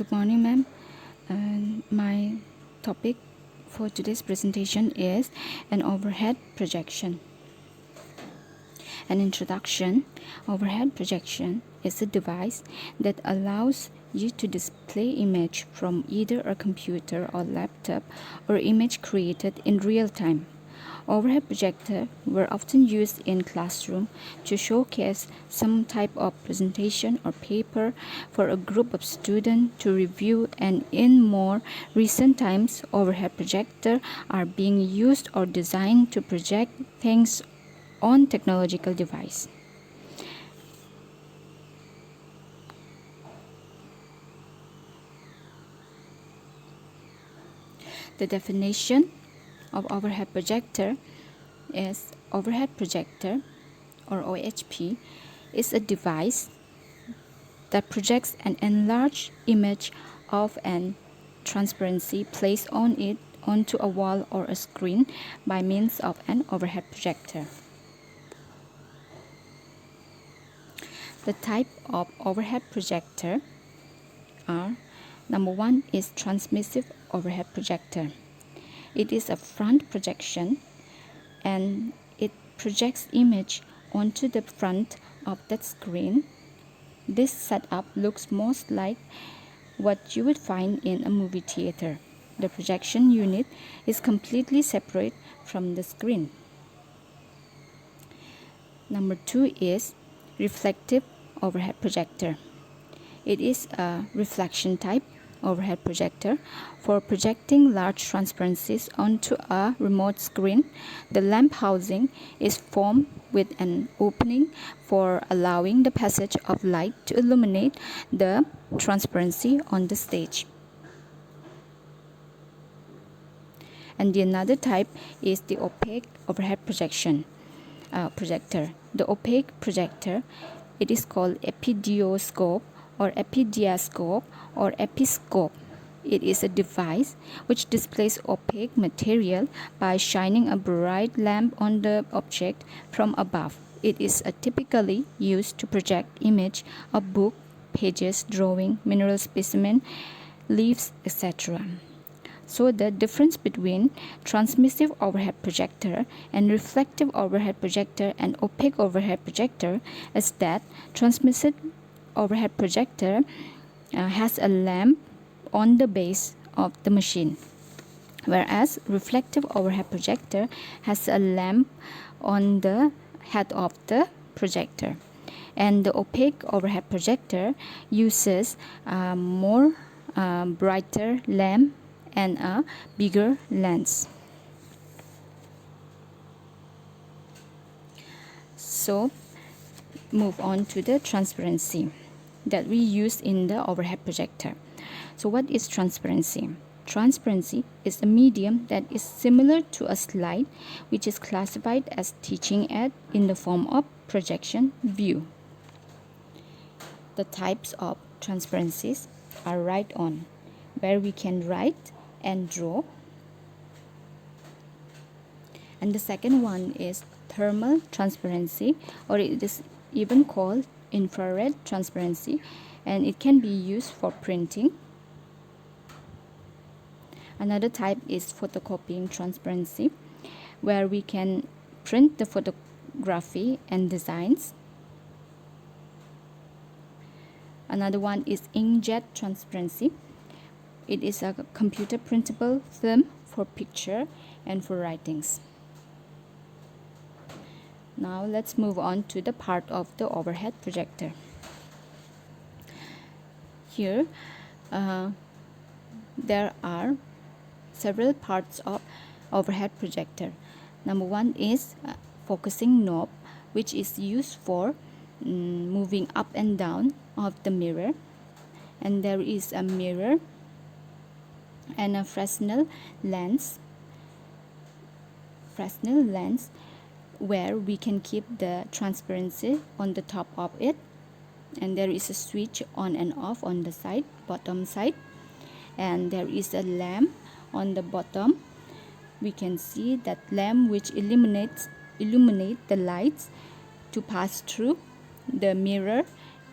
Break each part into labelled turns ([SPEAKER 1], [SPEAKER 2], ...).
[SPEAKER 1] Good morning, ma'am. My topic for today's presentation is an overhead projection. An introduction. Overhead projection is a device that allows you to display image from either a computer or laptop or image created in real time. Overhead projectors were often used in classroom to showcase some type of presentation or paper for a group of students to review, and in more recent times, overhead projectors are being used or designed to project things on technological device. The definition of overhead projector is overhead projector, or OHP, is a device that projects an enlarged image of an transparency placed on it onto a wall or a screen by means of an overhead projector. The type of overhead projector are: number one is transmissive overhead projector. It is a front projection and it projects image onto the front of that screen. This setup looks most like what you would find in a movie theater. The projection unit is completely separate from the screen. Number two is reflective overhead projector. It is a reflection type overhead projector for projecting large transparencies onto a remote screen. The lamp housing is formed with an opening for allowing the passage of light to illuminate the transparency on the stage. And the another type is the opaque overhead projector. The opaque projector, it is called epidioscope or epidiascope or episcope. It is a device which displays opaque material by shining a bright lamp on the object from above. It is typically used to project image of book, pages, drawing, mineral specimen, leaves, etc. So the difference between transmissive overhead projector and reflective overhead projector and opaque overhead projector is that transmissive overhead projector has a lamp on the base of the machine, whereas reflective overhead projector has a lamp on the head of the projector. And the opaque overhead projector uses a more brighter lamp and a bigger lens. So move on to the transparency that we use in the overhead projector. So what is transparency? Transparency is a medium that is similar to a slide, which is classified as teaching aid in the form of projection view. The types of transparencies are write-on, where we can write and draw. And the second one is thermal transparency, or it is even called infrared transparency, and it can be used for printing. Another type is photocopying transparency, where we can print the photography and designs. Another one is inkjet transparency. It is a computer printable film for picture and for writings. Now let's move on to the part of the overhead projector. Here there are several parts of overhead projector. Number one is focusing knob, which is used for moving up and down of the mirror. And there is a mirror and a Fresnel lens where we can keep the transparency on the top of it, and there is a switch on and off on the bottom side, and there is a lamp on the bottom. We can see that lamp which illuminate the lights to pass through the mirror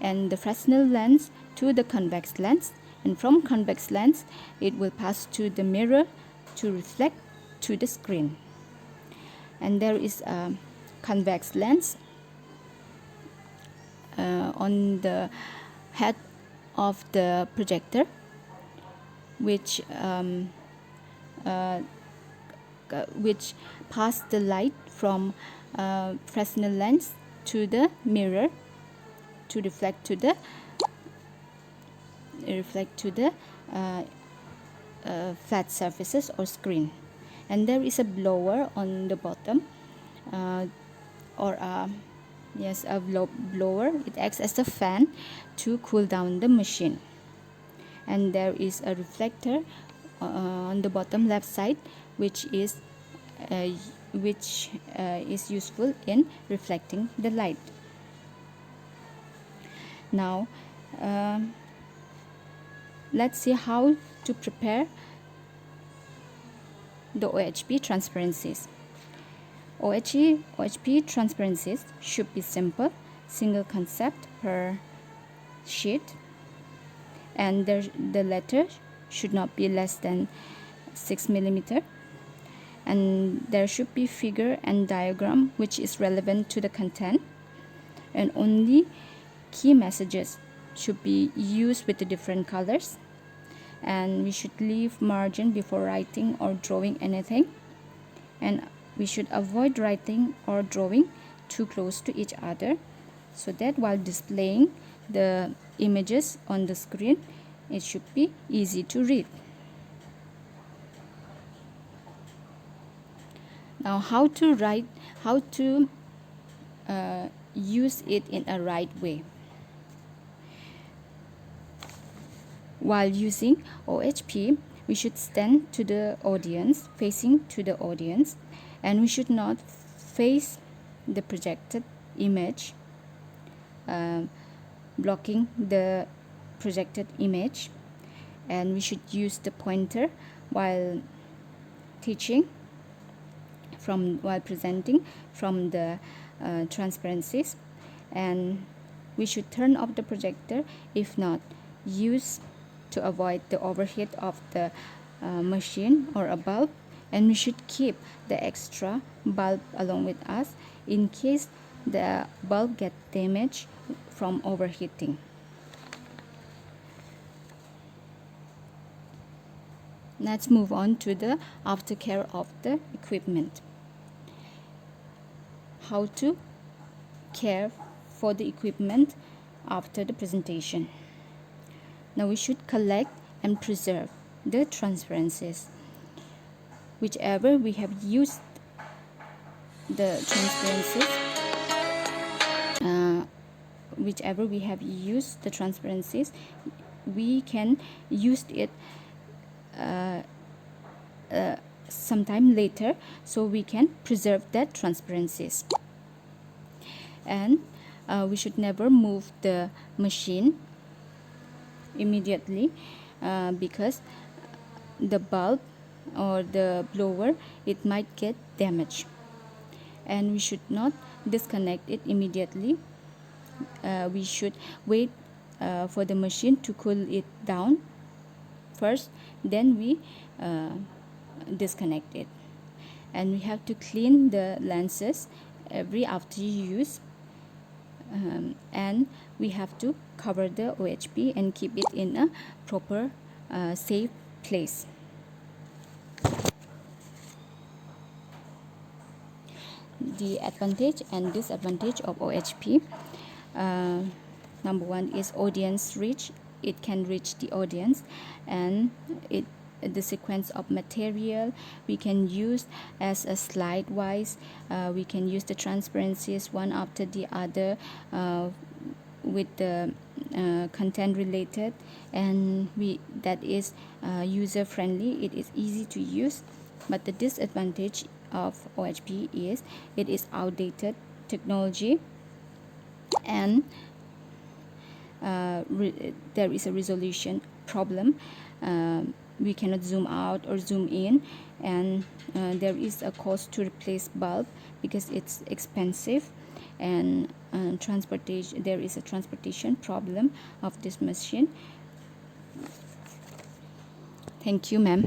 [SPEAKER 1] and the Fresnel lens to the convex lens, and from convex lens it will pass to the mirror to reflect to the screen. And there is a convex lens on the head of the projector, which pass the light from Fresnel lens to the mirror to reflect to the flat surfaces or screen. And there is a blower on the bottom, a blower. It acts as a fan to cool down the machine. And there is a reflector on the bottom left side, which is useful in reflecting the light. Now let's see how to prepare the OHP transparencies. OHP transparencies should be simple, single concept per sheet, and the letter should not be less than 6 millimeter, and there should be figure and diagram which is relevant to the content, and only key messages should be used with the different colors, and we should leave margin before writing or drawing anything, and we should avoid writing or drawing too close to each other, so that while displaying the images on the screen it should be easy to read. Now how to use it in a right way. While using OHP, we should stand to the audience, facing to the audience, and we should not face the projected image, blocking the projected image, and we should use the pointer while teaching, while presenting from the transparencies, and we should turn off the projector if not used, to avoid the overheat of the machine or a bulb, and we should keep the extra bulb along with us in case the bulb gets damaged from overheating. Let's move on to the aftercare of the equipment. How to care for the equipment after the presentation. Now we should collect and preserve the transparencies. Whichever we have used the transparencies, we can use it sometime later, so we can preserve that transparencies. And we should never move the machine immediately, because the bulb or the blower, it might get damaged, and we should not disconnect it immediately. We should wait for the machine to cool it down first, then we disconnect it. And we have to clean the lenses after use, and we have to cover the OHP and keep it in a proper safe place. The advantage and disadvantage of OHP. Number one is audience reach. It can reach the audience, and the sequence of material we can use as a slide wise. We can use the transparencies one after the other with the content related, and that is user friendly. It is easy to use. But the disadvantage of OHP is it is outdated technology, and there is a resolution problem. We cannot zoom out or zoom in, and there is a cost to replace bulb because it's expensive, and there is a transportation problem of this machine. Thank you, ma'am.